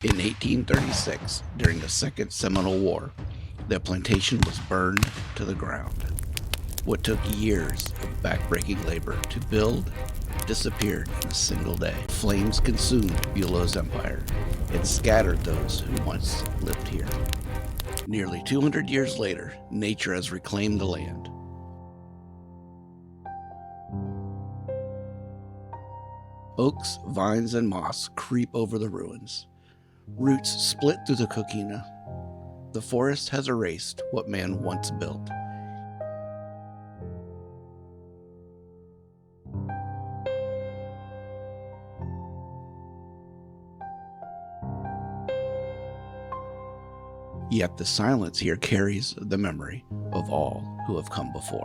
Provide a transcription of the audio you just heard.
In 1836, during the Second Seminole War, the plantation was burned to the ground. What took years of backbreaking labor to build disappeared in a single day. Flames consumed Bulow's empire and scattered those who once lived here. Nearly 200 years later, nature has reclaimed the land. Oaks, vines, and moss creep over the ruins. Roots split through the coquina. The forest has erased what man once built. Yet the silence here carries the memory of all who have come before.